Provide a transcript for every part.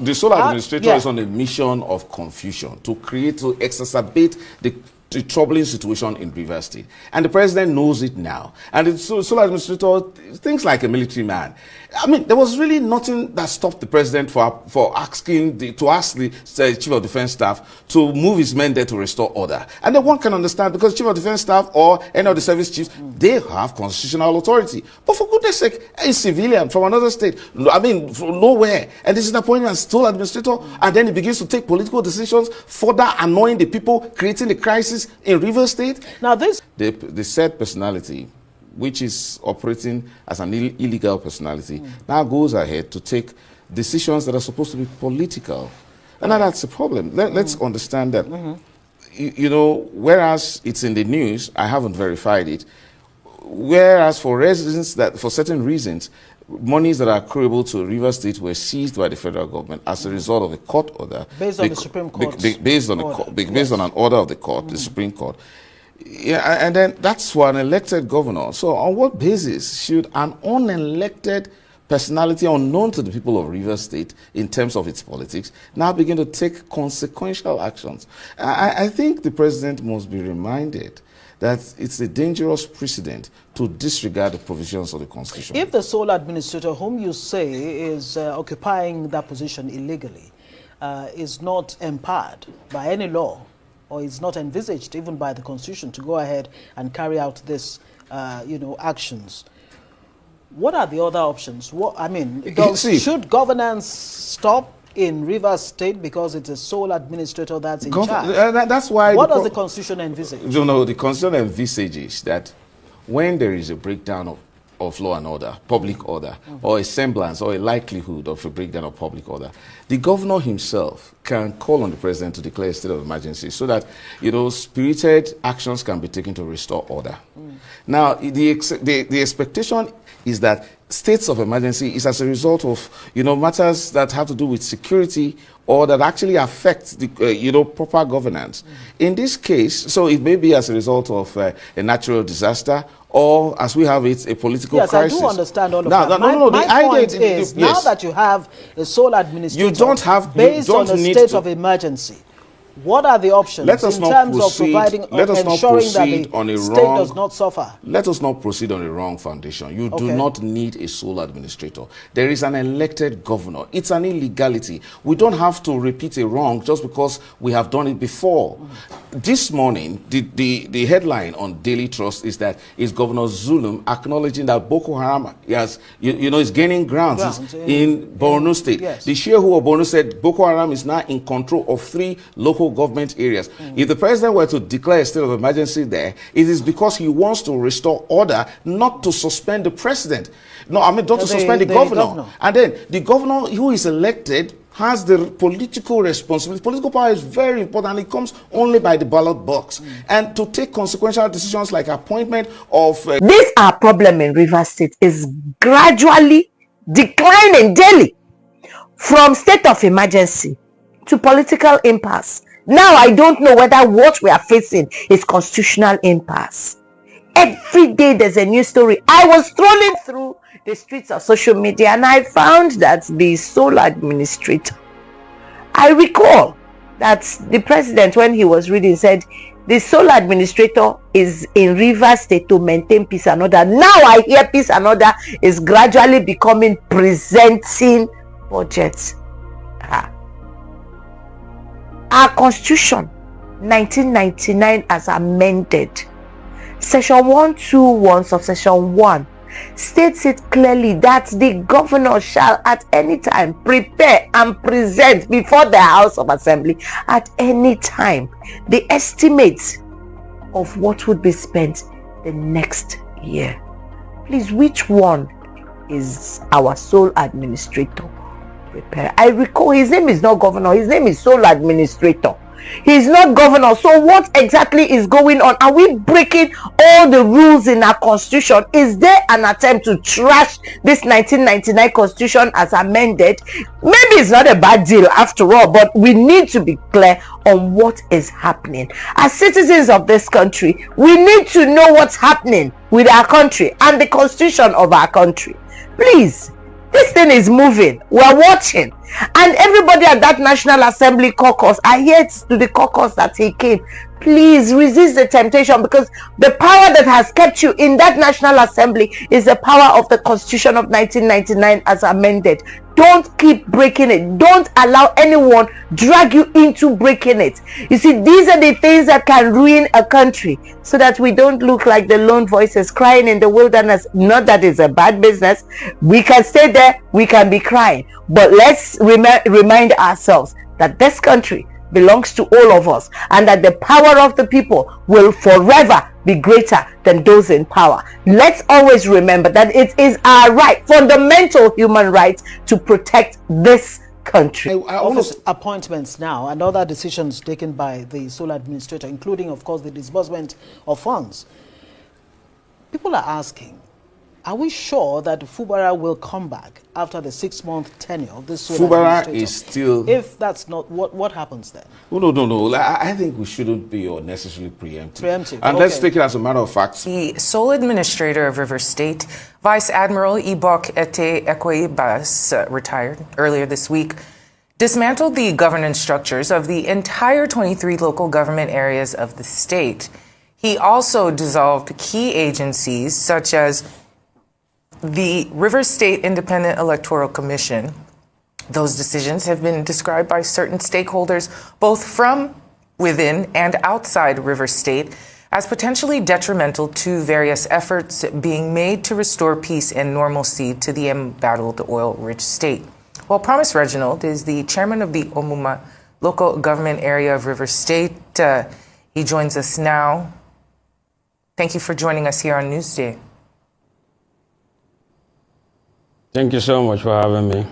The sole administrator is on a mission of confusion to exacerbate the troubling situation in Rivers State. And the president knows it now. And the sole administrator thinks like a military man. I mean, there was really nothing that stopped the president for asking the chief of defense staff to move his men there to restore order. And then one can understand, because chief of defense staff or any of the service chiefs, they have constitutional authority. But for goodness sake, a civilian from another state, I mean, from nowhere, and this is the appointment as sole administrator, and then he begins to take political decisions, further annoying the people, creating the crisis in Rivers State. Now this... The said personality, which is operating as an illegal personality, now goes ahead to take decisions that are supposed to be political. And now that's the problem. Let's understand that, you know, whereas it's in the news, I haven't verified it, whereas for reasons that, for certain reasons, monies that are accruable to Rivers State were seized by the federal government as a result of a court order. Based on the Supreme Court. Based on an order of the court, the Supreme Court. Yeah, and then that's for an elected governor. So on what basis should an unelected personality unknown to the people of Rivers State in terms of its politics now begin to take consequential actions? I think the president must be reminded that it's a dangerous precedent to disregard the provisions of the Constitution. If the sole administrator, whom you say is occupying that position illegally, is not empowered by any law, or is not envisaged even by the Constitution to go ahead and carry out this, actions, what are the other options? Should governance stop in Rivers State because it's a sole administrator that's in charge? That's why. What does the Constitution envisage? No, the Constitution envisages that when there is a breakdown of law and order, public order, or a semblance or a likelihood of a breakdown of public order, the governor himself can call on the president to declare a state of emergency so that, spirited actions can be taken to restore order. Now, the expectation is that states of emergency is as a result of, matters that have to do with security or that actually affect the, proper governance. In this case, so it may be as a result of a natural disaster, or as we have it, a political crisis. Yes, I do understand all of that. My point is, now that you have a sole administrator based on a state of emergency, what are the options in terms of providing, ensuring that the state does not suffer? Let us not proceed on a wrong foundation. You do not need a sole administrator. There is an elected governor. It's an illegality. We don't have to repeat a wrong just because we have done it before. This morning, the headline on Daily Trust is that is Governor Zulum acknowledging that Boko Haram is gaining grounds in Borno State. Yes. The Shehu of Borno said Boko Haram is now in control of 3 local government areas. If the president were to declare a state of emergency there, it is because he wants to restore order, not to suspend the president. No, I mean not to suspend the governor. And then the governor who is elected has the political responsibility. Political power is very important. It comes only by the ballot box. And to take consequential decisions like appointment of... This our problem in Rivers State is gradually declining daily from state of emergency to political impasse. Now I don't know whether what we are facing is constitutional impasse. Every day there's a new story. I was strolling through the streets of social media and I found that the sole administrator, I recall that the president, when he was reading, said the sole administrator is in Rivers State to maintain peace and order. Now I hear peace and order is gradually becoming presenting budgets. Our constitution 1999 as amended, section 121 subsection 1 states it clearly that the governor shall at any time prepare and present before the House of Assembly at any time the estimates of what would be spent the next year. Please, which one is our sole administrator? Prepare. I recall his name is not governor, his name is sole administrator. He's not governor. So what exactly is going on? Are we breaking all the rules in our constitution? Is there an attempt to trash this 1999 constitution as amended? Maybe it's not a bad deal after all, but we need to be clear on what is happening. As citizens of this country, we need to know what's happening with our country and the constitution of our country. Please, This thing is moving. We're watching. And everybody at that National Assembly caucus, I hear to the caucus that he came, please resist the temptation, because the power that has kept you in that National Assembly is the power of the Constitution of 1999 as amended. Don't keep breaking it. Don't allow anyone drag you into breaking it. You see, these are the things that can ruin a country, so that we don't look like the lone voices crying in the wilderness. Not that it's a bad business. We can stay there, we can be crying, but let's remind ourselves that this country belongs to all of us, and that the power of the people will forever be greater than those in power. Let's always remember that it is our right, fundamental human right, to protect this country. Office appointments now and other decisions taken by the sole administrator, including, of course, the disbursement of funds. People are asking, are we sure that Fubara will come back after the 6-month tenure of this sole Fubara administrator? is still... If that's not, what happens then? No. I think we shouldn't be unnecessarily preemptive. And okay. let's take it as a matter of fact. The sole administrator of River State, Vice Admiral Ibok Ete Ekweibas, retired earlier this week, dismantled the governance structures of the entire 23 local government areas of the state. He also dissolved key agencies such as the River State Independent Electoral Commission. Those decisions have been described by certain stakeholders, both from within and outside River State, as potentially detrimental to various efforts being made to restore peace and normalcy to the embattled oil-rich state. Well, Promise Reginald is the chairman of the Omuma local government area of River State. He joins us now. Thank you for joining us here on Newsday. Thank you so much for having me.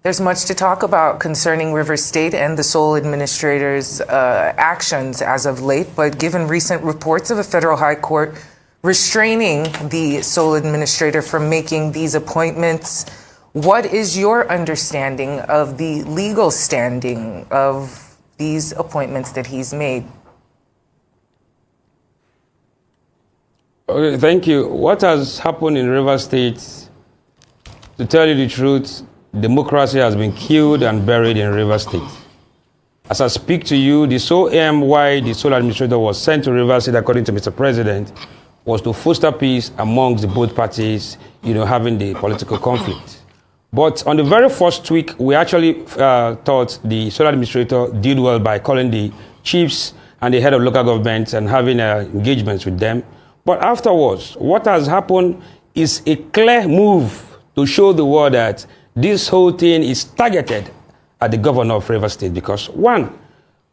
There's much to talk about concerning River State and the sole administrator's actions as of late, but given recent reports of a federal high court restraining the sole administrator from making these appointments, what is your understanding of the legal standing of these appointments that he's made? Okay, thank you. What has happened in River State, to tell you the truth, democracy has been killed and buried in River State. As I speak to you, the sole aim why the sole administrator was sent to River State, according to Mr. President, was to foster peace amongst the both parties, having the political conflict. But on the very first week, we actually thought the sole administrator did well by calling the chiefs and the head of local governments and having engagements with them. But afterwards, what has happened is a clear move to show the world that this whole thing is targeted at the governor of River State. Because one,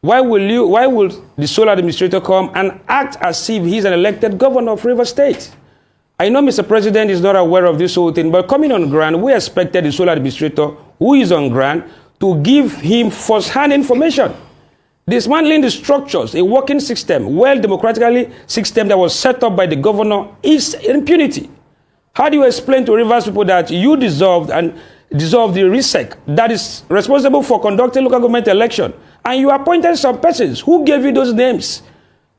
why will the sole administrator come and act as if he's an elected governor of River State? I know Mr. President is not aware of this whole thing, but coming on ground, we expected the sole administrator, who is on ground, to give him first-hand information. Dismantling the structures, a working system, well-democratically system that was set up by the governor, is impunity. How do you explain to Rivers people that you dissolved the RISEC that is responsible for conducting local government election, and you appointed some persons? Who gave you those names?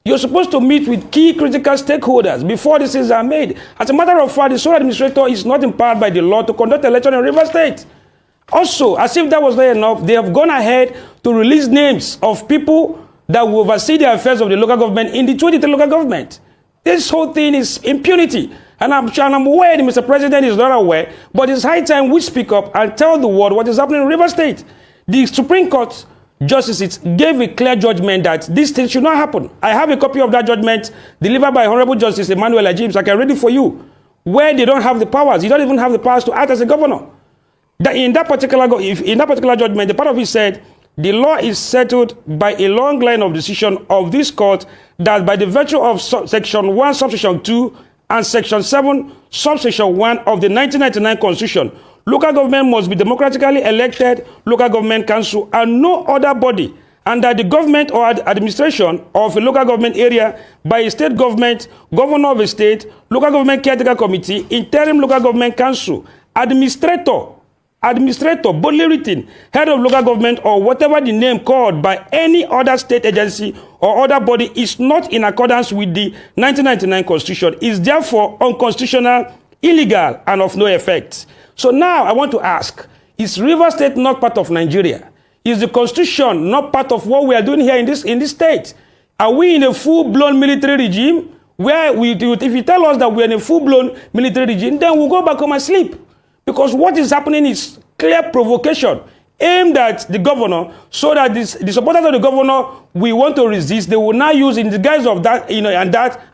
You're supposed to meet with key critical stakeholders before decisions are made. As a matter of fact, the sole administrator is not empowered by the law to conduct election in River State. Also, as if that was not enough, they have gone ahead to release names of people that will oversee the affairs of the local government in the 23 local government. This whole thing is impunity. And I'm aware that Mr. President is not aware, but it's high time we speak up and tell the world what is happening in River State. The Supreme Court justices gave a clear judgment that this thing should not happen. I have a copy of that judgment delivered by Honorable Justice Emmanuel Ajibs. I can read it for you. Where they don't have the powers. You don't even have the powers to act as a governor. In that particular judgment, the part of it said, the law is settled by a long line of decision of this court that by the virtue of Section 1, Subsection 2, and Section 7, Subsection 1 of the 1999 Constitution, local government must be democratically elected local government council and no other body, and that the government or administration of a local government area by a state government, governor of a state, local government caretaker committee, interim local government council, administrator, boldly written, head of local government, or whatever the name called by any other state agency or other body is not in accordance with the 1999 Constitution, is therefore unconstitutional illegal and of no effect. So now I want to ask, is Rivers State not part of Nigeria? Is the Constitution not part of what we are doing here in this state? Are we in a full-blown military regime? Where if you tell us that we're in a full-blown military regime, then we'll go back home and sleep. Because what is happening is clear provocation aimed at the governor, so that the supporters of the governor we want to resist, they will now use in the guise of that,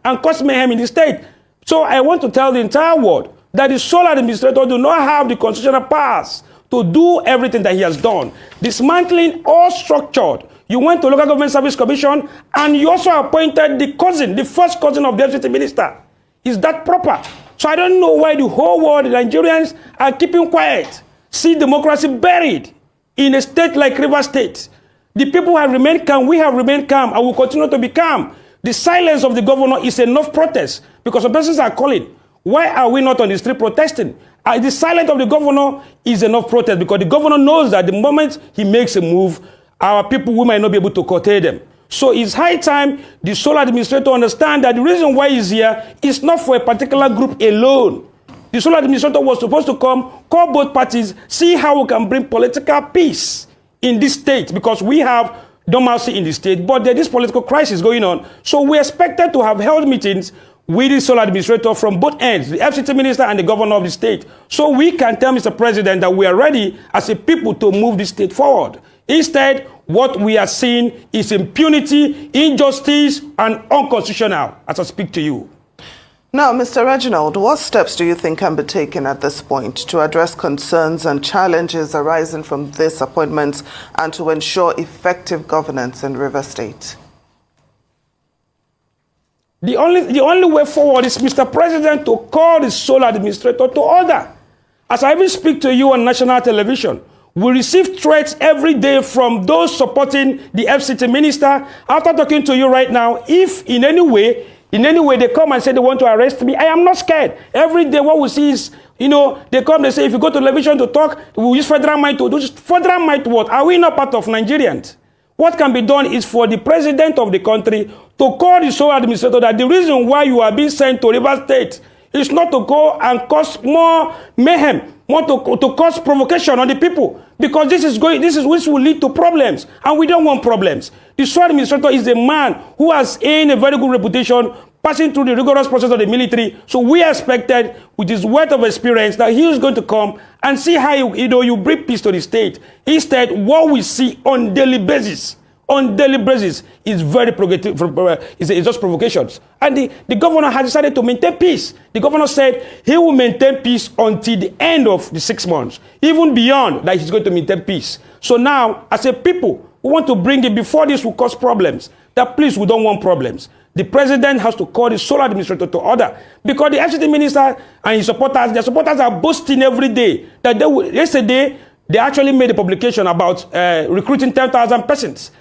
and cause mayhem in the state. So I want to tell the entire world that the sole administrator do not have the constitutional powers to do everything that he has done. Dismantling all structured. You went to Local Government Service Commission and you also appointed the first cousin of the FCT minister. Is that proper? So I don't know why the whole world, the Nigerians, are keeping quiet. See democracy buried in a state like Rivers State. The people have remained calm, we have remained calm, and will continue to be calm. The silence of the governor is enough protest, because some persons are calling. Why are we not on the street protesting? The silence of the governor is enough protest, because the governor knows that the moment he makes a move, our people, we might not be able to curtail them. So it's high time the sole administrator understand that the reason why he's here is not for a particular group alone. The sole administrator was supposed to come, call both parties, see how we can bring political peace in this state, because we have normalcy in the state, but there's this political crisis going on. So we expected to have held meetings with the sole administrator from both ends, the FCT minister and the governor of the state, so we can tell Mr. President that we are ready as a people to move the state forward. Instead, what we are seeing is impunity, injustice, and unconstitutional, as I speak to you. Now, Mr. Reginald, what steps do you think can be taken at this point to address concerns and challenges arising from this appointment and to ensure effective governance in Rivers State? The only way forward is, Mr. President, to call the sole administrator to order. As I even speak to you on national television, we receive threats every day from those supporting the FCT minister. After talking to you right now, if in any way they come and say they want to arrest me, I am not scared. Every day what we see is, they come, they say, if you go to television to talk, we use federal might to do this. Federal might what? Are we not part of Nigerians? What can be done is for the president of the country to call the sole administrator that the reason why you are being sent to Rivers State is not to go and cause more mayhem, more to cause provocation on the people, because this is which will lead to problems, and we don't want problems. The sole administrator is a man who has gained a very good reputation, passing through the rigorous process of the military. So we expected, with his wealth of experience, that he is going to come and see how you bring peace to the state. Instead, what we see on daily basis is very provocative. It's just provocations. And the governor has decided to maintain peace. The governor said he will maintain peace until the end of the 6 months. Even beyond that, he's going to maintain peace. So now, as a people, we want to bring it before this will cause problems. That please, we don't want problems. The president has to call the sole administrator to order, because the FCT minister and his supporters, their supporters are boasting every day that yesterday they actually made a publication about recruiting 10,000 persons.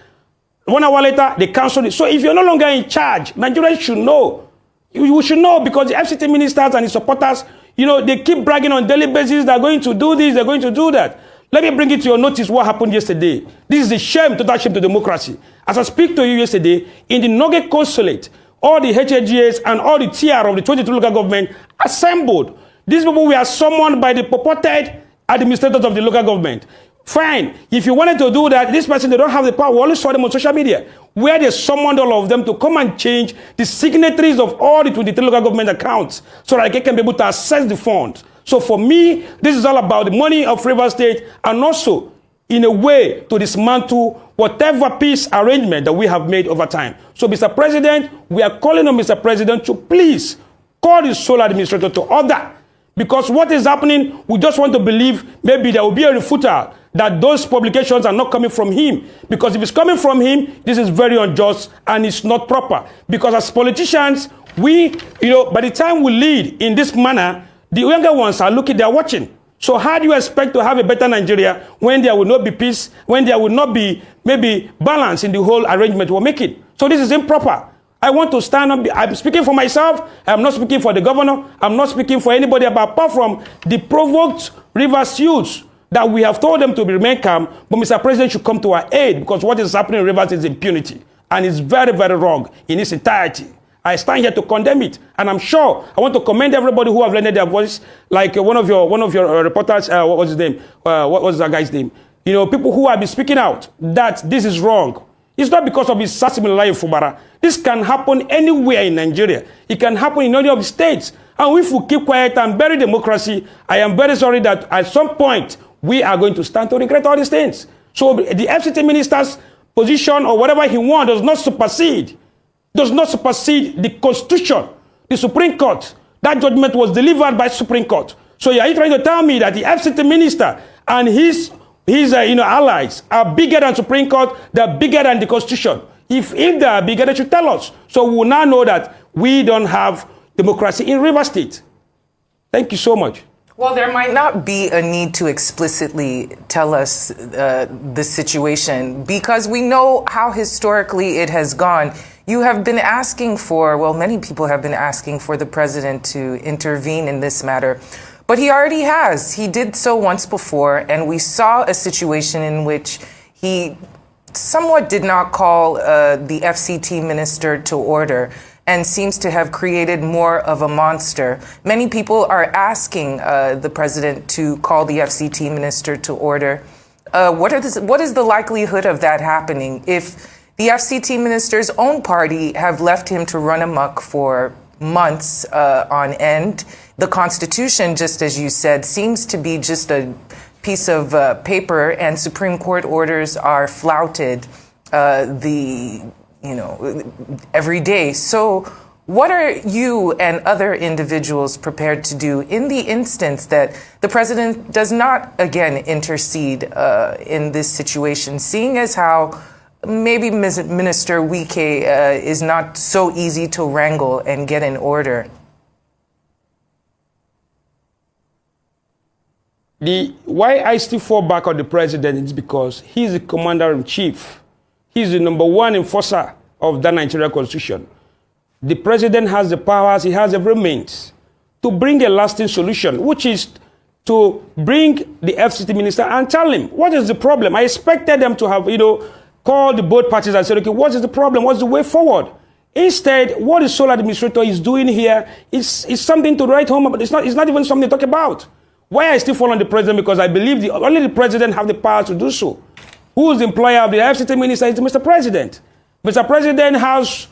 1 hour later, they canceled it. So if you're no longer in charge, Nigerians should know. You should know, because the FCT ministers and his supporters, they keep bragging on daily basis, they're going to do this, they're going to do that. Let me bring it to your notice what happened yesterday. This is a shame, total shame to democracy. As I speak to you yesterday, in the Nugget Consulate, all the HAGAs and all the TR of the 22 local government assembled. These people were summoned by the purported administrators of the local government. Fine. If you wanted to do that, this person, they don't have the power. We always saw them on social media, where they summoned all of them to come and change the signatories of all the 23 local government accounts so that they can be able to access the funds. So for me, this is all about the money of Rivers State, and also in a way to dismantle whatever peace arrangement that we have made over time. So Mr. President, we are calling on Mr. President to please call the sole administrator to order, because what is happening, we just want to believe maybe there will be a refutal that those publications are not coming from him. Because if it's coming from him, this is very unjust and it's not proper. Because as politicians, we, by the time we lead in this manner, the younger ones are looking, they're watching. So how do you expect to have a better Nigeria when there will not be peace, when there will not be maybe balance in the whole arrangement we're making? So this is improper. I want to stand up. I'm speaking for myself. I'm not speaking for the governor. I'm not speaking for anybody apart from the provoked Rivers youths that we have told them to remain calm. But Mr. President should come to our aid, because what is happening in Rivers is impunity. And it's very, very wrong in its entirety. I stand here to condemn it, and I'm sure I want to commend everybody who have lended their voice, like one of your reporters. What was his name? What was that guy's name? You know, people who have been speaking out that this is wrong. It's not because of his Sassimilai Fubara. This can happen anywhere in Nigeria. It can happen in any of the states. And if we keep quiet and bury democracy, I am very sorry that at some point we are going to stand to regret all these things. So the FCT minister's position or whatever he wants does not supersede the Constitution, the Supreme Court. That judgment was delivered by Supreme Court. So are you trying to tell me that the FCT minister and his allies are bigger than Supreme Court, they're bigger than the Constitution? If they are bigger, they should tell us. So we will now know that we don't have democracy in Rivers State. Thank you so much. Well, there might not be a need to explicitly tell us the situation because we know how historically it has gone. You have been asking for, well, many people have been asking for the president to intervene in this matter, but he already has. He did so once before, and we saw a situation in which he somewhat did not call the FCT minister to order and seems to have created more of a monster. Many people are asking the president to call the FCT minister to order. What is the likelihood of that happening if the FCT minister's own party have left him to run amok for months on end? The Constitution, just as you said, seems to be just a piece of paper, and Supreme Court orders are flouted every day. So what are you and other individuals prepared to do in the instance that the president does not again intercede in this situation, seeing as how maybe Minister Wike is not so easy to wrangle and get in order? Why I still fall back on the president is because he's the commander-in-chief. He's the number one enforcer of the Nigerian Constitution. The president has the powers, he has every means to bring a lasting solution, which is to bring the FCT minister and tell him, what is the problem? I expected them to have, called the both parties and said, okay, what is the problem? What's the way forward? Instead, what the sole administrator is doing here is something to write home about. It's not even something to talk about. Why I still fall on the president? Because I believe only the president have the power to do so. Who is the employer of the FCT minister is Mr. President. Mr. President has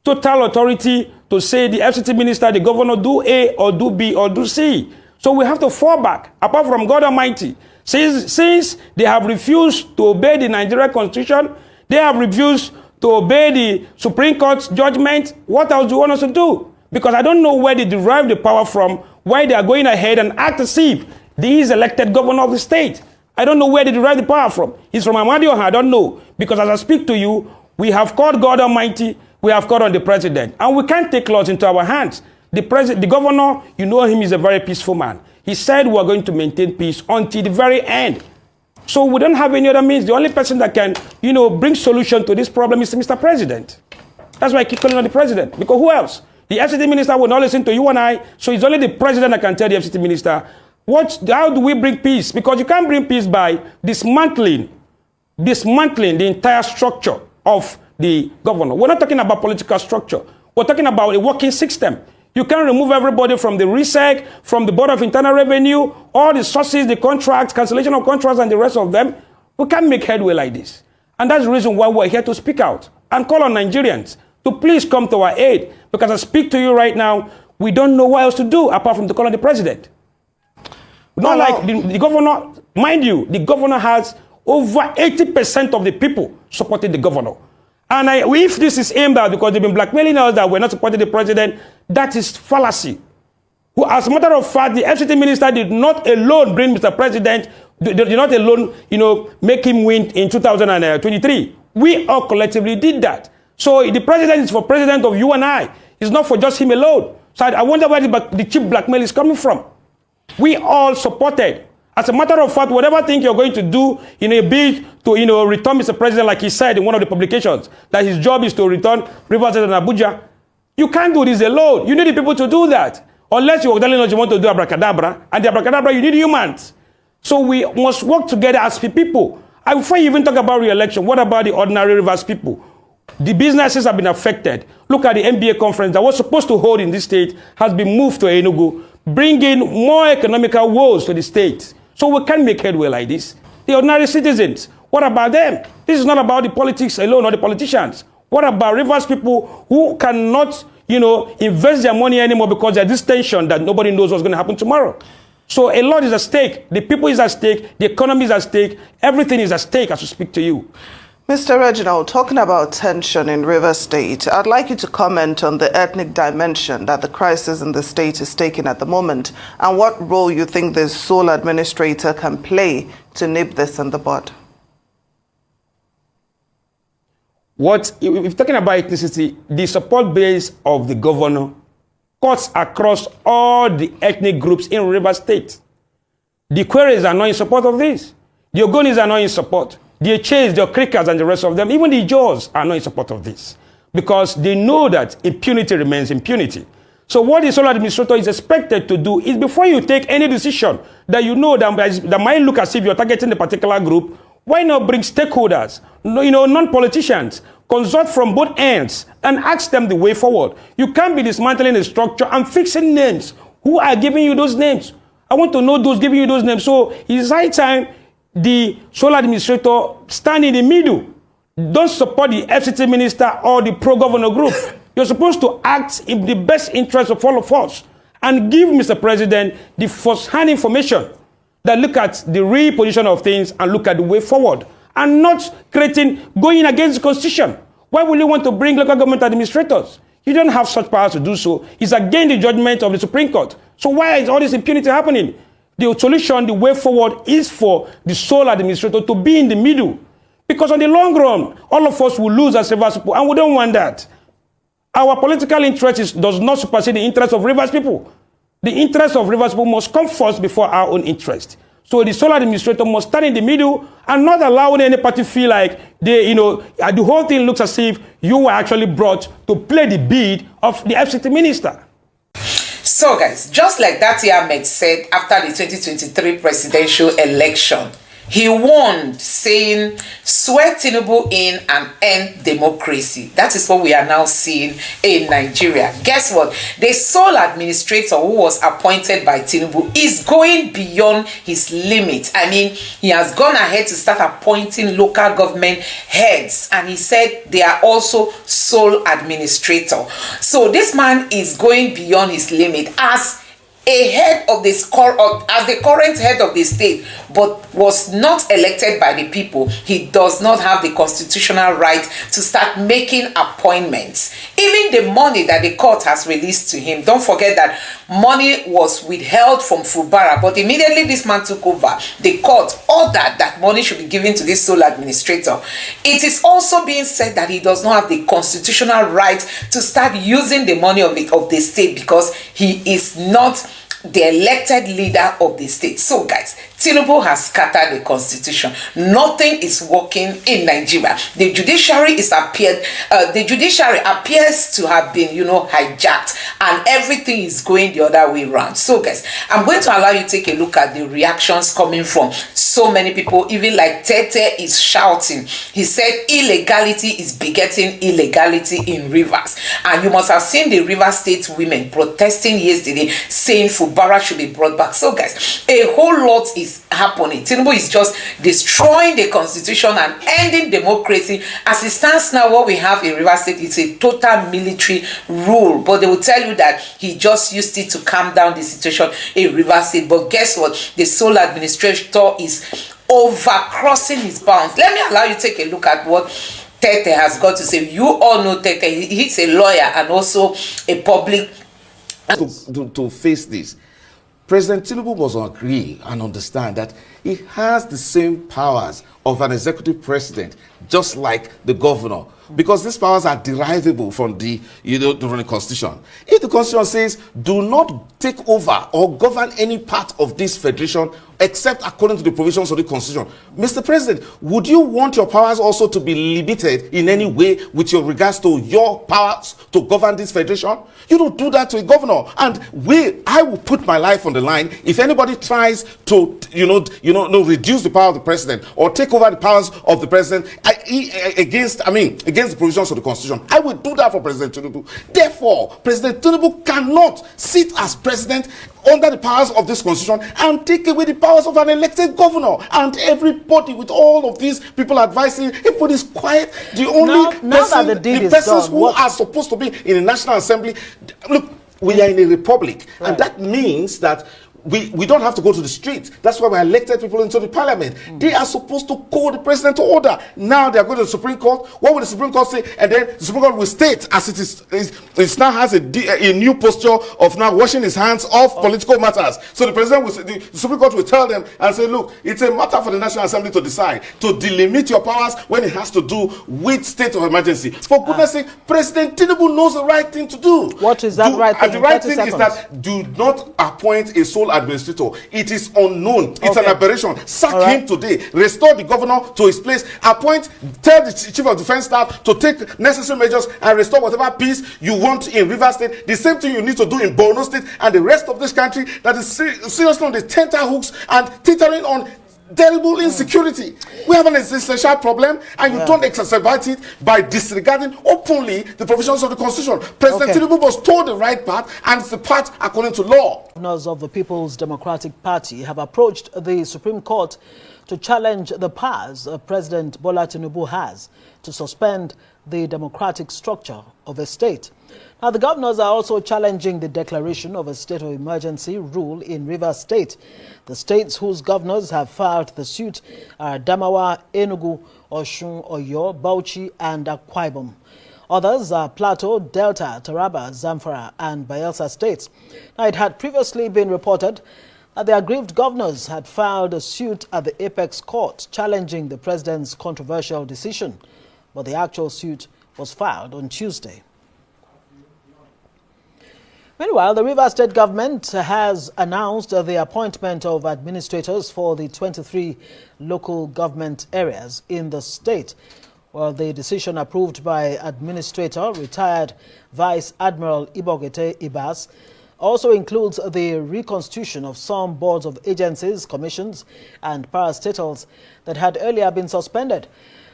total authority to say the FCT minister, the governor, do A or do B or do C. So we have to fall back, apart from God Almighty. Since they have refused to obey the Nigerian Constitution, they have refused to obey the Supreme Court's judgment, what else do you want us to do? Because I don't know where they derive the power from, why they are going ahead and act as if he is elected governor of the state. I don't know where they derive the power from. It's from Amadio, I don't know. Because as I speak to you, we have called God Almighty, we have called on the president, and we can't take laws into our hands. The governor, you know him, is a very peaceful man. He said we are going to maintain peace until the very end. So we don't have any other means. The only person that can, bring solution to this problem is Mr. President. That's why I keep calling on the president. Because who else? The FCT minister will not listen to you and I, so it's only the president that can tell the FCT minister, how do we bring peace? Because you can't bring peace by dismantling the entire structure of the governor. We're not talking about political structure. We're talking about a working system. You can't remove everybody from the RISEC, from the Board of Internal Revenue, all the sources, the contracts, cancellation of contracts, and the rest of them. We can't make headway like this. And that's the reason why we're here to speak out and call on Nigerians to please come to our aid. Because I speak to you right now, we don't know what else to do apart from to call on the president. Not like the governor, mind you, the governor has over 80% of the people supporting the governor. And if this is aimed at because they've been blackmailing us that we're not supporting the president, that is fallacy. As a matter of fact, the FCT minister did not alone bring Mr. President, did not alone, make him win in 2023. We all collectively did that. So the president is for president of you and I. It's not for just him alone. So I wonder where the cheap blackmail is coming from. We all supported. As a matter of fact, whatever thing you're going to do in a bid to, return Mr. President, like he said in one of the publications, that his job is to return Rivers State and Abuja, you can't do this alone. You need the people to do that. Unless you're telling us you want to do abracadabra, and the abracadabra, you need humans. So we must work together as people. And before you even talk about re-election, what about the ordinary Rivers people? The businesses have been affected. Look at the MBA conference that was supposed to hold in this state has been moved to Enugu, bringing more economical woes to the state. So we can't make headway like this. The ordinary citizens, what about them? This is not about the politics alone or the politicians. What about Rivers people who cannot, invest their money anymore because there's this tension that nobody knows what's going to happen tomorrow? So a lot is at stake. The people is at stake. The economy is at stake. Everything is at stake as we speak to you. Mr. Reginald, talking about tension in Rivers State, I'd like you to comment on the ethnic dimension that the crisis in the state is taking at the moment and what role you think the sole administrator can play to nip this in the bud. If you're talking about ethnicity, the support base of the governor cuts across all the ethnic groups in Rivers State. The Queries are not in support of this. The Ogonis are not in support. The Eches, the Crickers, and the rest of them, even the Jaws, are not in support of this because they know that impunity remains impunity. So what the sole administrator is expected to do is before you take any decision that you know that might look as if you're targeting a particular group, why not bring stakeholders, non-politicians, consult from both ends and ask them the way forward. You can't be dismantling a structure and fixing names. Who are giving you those names? I want to know those giving you those names. So it's high time the sole administrator stand in the middle. Don't support the FCT minister or the pro-governor group. You're supposed to act in the best interest of all of us and give Mr. President the first-hand information that look at the real position of things and look at the way forward and not going against the Constitution. Why would you want to bring local government administrators? You don't have such power to do so. It's against the judgment of the Supreme Court. So why is all this impunity happening? The solution, the way forward is for the sole administrator to be in the middle. Because on the long run, all of us will lose as Rivers people, and we don't want that. Our political interest does not supersede the interest of Rivers people. The interest of Rivers people must come first before our own interest. So the sole administrator must stand in the middle and not allow any party feel like the whole thing looks as if you were actually brought to play the bid of the FCT minister. So guys, just like that Ahmed said after the 2023 presidential election, he warned, saying, swear Tinubu in and end democracy. That is what we are now seeing in Nigeria. Guess what? The sole administrator who was appointed by Tinubu is going beyond his limit. I mean, he has gone ahead to start appointing local government heads, and he said they are also sole administrator. So this man is going beyond his limit as a head of this as the current head of the state, but was not elected by the people. He does not have the constitutional right to start making appointments. Even the money that the court has released to him, don't forget that money was withheld from Fubara, but immediately this man took over, the court ordered that money should be given to this sole administrator. It is also being said that he does not have the constitutional right to start using the money of the state because he is not the elected leader of the state. So guys, Tinubu has scattered the constitution. Nothing is working in Nigeria. The judiciary appears to have been, hijacked, and everything is going the other way around. So guys, I'm going to allow you to take a look at the reactions coming from so many people. Even like Tete is shouting. He said illegality is begetting illegality in Rivers. And you must have seen the Rivers State women protesting yesterday saying Fubara should be brought back. So guys, a whole lot is happening. Tinubu is just destroying the constitution and ending democracy. As it stands now, what we have in Rivers State is a total military rule. But they will tell you that he just used it to calm down the situation in Rivers State. But guess what? The sole administrator is overcrossing his bounds. Let me allow you to take a look at what Tete has got to say. You all know Tete. He's a lawyer and also a public. To face this, President Tinubu must agree and understand that he has the same powers of an executive president, just like the governor, because these powers are derivable from the Constitution. If the Constitution says, do not take over or govern any part of this federation except according to the provisions of the Constitution. Mr. President, would you want your powers also to be limited in any way with your regards to your powers to govern this federation? You don't do that to a governor. And I will put my life on the line if anybody tries to, reduce the power of the president or take over the powers of the president against the provisions of the Constitution. I will do that for President Tinubu. Therefore, President Tinubu cannot sit as president under the powers of this Constitution and take away the powers of an elected governor. And everybody, with all of these people advising, everybody's quiet. The only persons who are supposed to be in the National Assembly, look, we are in a republic, and that means that we don't have to go to the streets. That's why we elected people into the parliament. They are supposed to call the president to order. Now they are going to the Supreme Court. What will the Supreme Court say? And then the Supreme Court will state, as it now has a new posture of now washing his hands off political matters. So the president will say, the Supreme Court will tell them and say, look, it's a matter for the National Assembly to decide to delimit your powers when it has to do with state of emergency. For goodness sake, President Tinubu knows the right thing to do. What is that right thing? The right thing is that do not appoint a sole administrator. It is unknown. It's an aberration. Sack him today. Restore the governor to his place. Tell the chief of defense staff to take necessary measures and restore whatever peace you want in Rivers State. The same thing you need to do in Borno State and the rest of this country that is seriously on the tenterhooks and teetering on terrible insecurity. We have an existential problem, and you don't exacerbate it by disregarding openly the provisions of the Constitution. President Tinubu was told the right path, and it's the path according to law. Governors of the People's Democratic Party have approached the Supreme Court to challenge the powers President Bola Tinubu has to suspend the democratic structure of a state. Now, the governors are also challenging the declaration of a state of emergency rule in Rivers State. The states whose governors have filed the suit are Adamawa, Enugu, Osun, Oyo, Bauchi, and Akwa Ibom. Others are Plateau, Delta, Taraba, Zamfara, and Bayelsa states. Now, it had previously been reported that the aggrieved governors had filed a suit at the Apex Court challenging the president's controversial decision, but the actual suit was filed on Tuesday. Meanwhile, the Rivers State government has announced the appointment of administrators for the 23 local government areas in the state. Well, the decision approved by Administrator retired Vice Admiral Ibogete Ibas also includes the reconstitution of some boards of agencies, commissions, and parastatals that had earlier been suspended.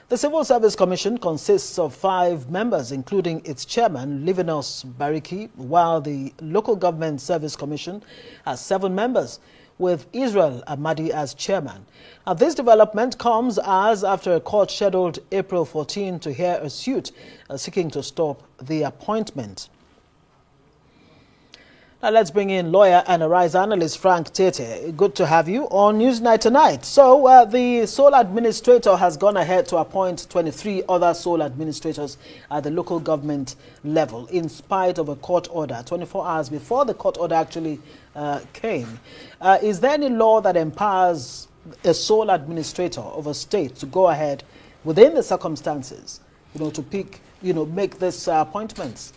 The Civil Service Commission consists of 5 members, including its chairman, Livinus Bariki, while the Local Government Service Commission has 7 members, with Israel Ahmadi as chairman. Now, this development comes as after a court scheduled April 14 to hear a suit seeking to stop the appointment. Now, let's bring in lawyer and Arise analyst Frank Tete. Good to have you on Newsnight tonight. So, the sole administrator has gone ahead to appoint 23 other sole administrators at the local government level, in spite of a court order, 24 hours before the court order actually came. Is there any law that empowers a sole administrator of a state to go ahead within the circumstances, to pick, make these appointments?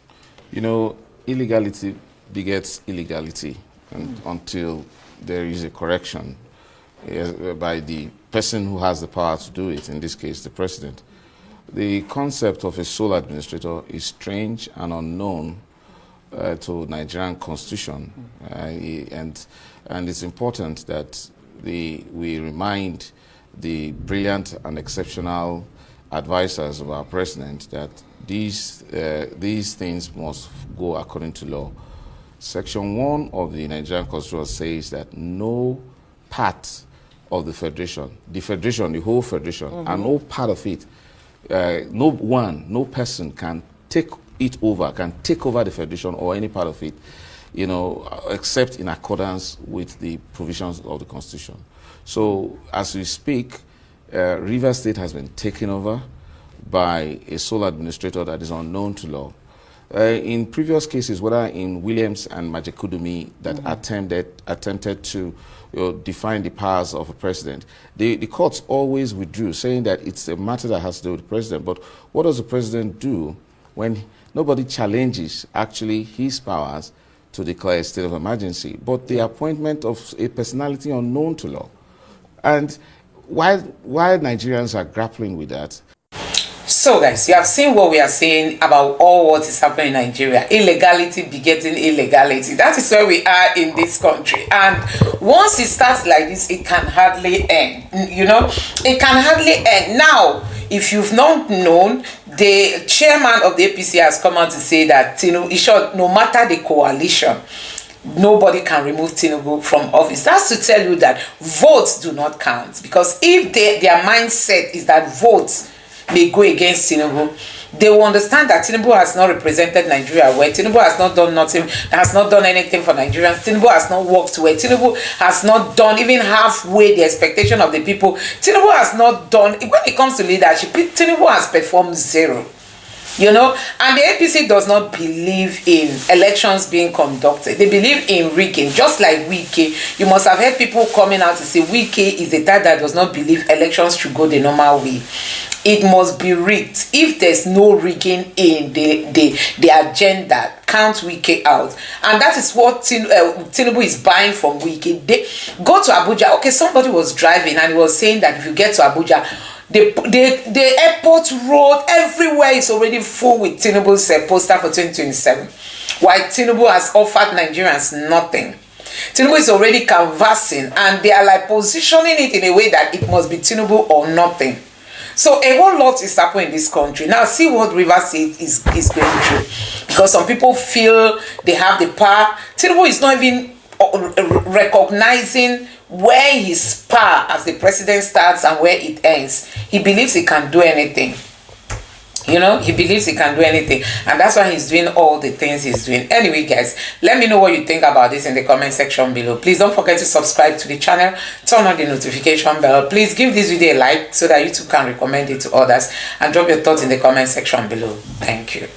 Illegality begets illegality, and until there is a correction by the person who has the power to do it, in this case the president. The concept of a sole administrator is strange and unknown to Nigerian constitution, and it's important that we remind the brilliant and exceptional advisors of our president that these things must go according to law. Section 1 of the Nigerian Constitution says that no part of the federation, the whole federation, and no part of it, no person can take over the federation or any part of it, except in accordance with the provisions of the Constitution. So, as we speak, Rivers State has been taken over by a sole administrator that is unknown to law. In previous cases, whether in Williams and Majekudumi that attempted to define the powers of a president, the courts always withdrew, saying that it's a matter that has to do with the president. But what does the president do when nobody challenges actually his powers to declare a state of emergency, but the appointment of a personality unknown to law? And while Nigerians are grappling with that. So guys, you have seen what we are saying about all what is happening in Nigeria. Illegality begetting illegality. That is where we are in this country. And once it starts like this, it can hardly end. You know, it can hardly end. Now, if you've not known, the chairman of the APC has come out to say that, you know, in short, no matter the coalition, nobody can remove Tinubu from office. That's to tell you that votes do not count. Because if their mindset is that votes may go against Tinubu, they will understand that Tinubu has not represented Nigeria well. Tinubu has not done nothing, has not done anything for Nigerians. Tinubu has not worked well. Tinubu has not done even halfway the expectation of the people. Tinubu has not done, when it comes to leadership, Tinubu has performed zero. You know, and the APC does not believe in elections being conducted. They believe in rigging, just like Wike. You must have heard people coming out to say Wike is the type that does not believe elections should go the normal way. It must be rigged. If there's no rigging in the agenda, count Wike out. And that is what Tinubu is buying from Wike. They go to Abuja. Okay, somebody was driving and he was saying that if you get to Abuja, the airport road everywhere is already full with Tinubu's poster for 2027. While Tinubu has offered Nigerians nothing. Tinubu is already canvassing and they are like positioning it in a way that it must be Tinubu or nothing. So a whole lot is happening in this country. Now see what Rivers State is going through. Because some people feel they have the power. Tinubu is not even recognizing where his power as the president starts and where it ends. He believes he can do anything. You know, he believes he can do anything. And that's why he's doing all the things he's doing. Anyway, guys, let me know what you think about this in the comment section below. Please don't forget to subscribe to the channel. Turn on the notification bell. Please give this video a like so that YouTube can recommend it to others. And drop your thoughts in the comment section below. Thank you.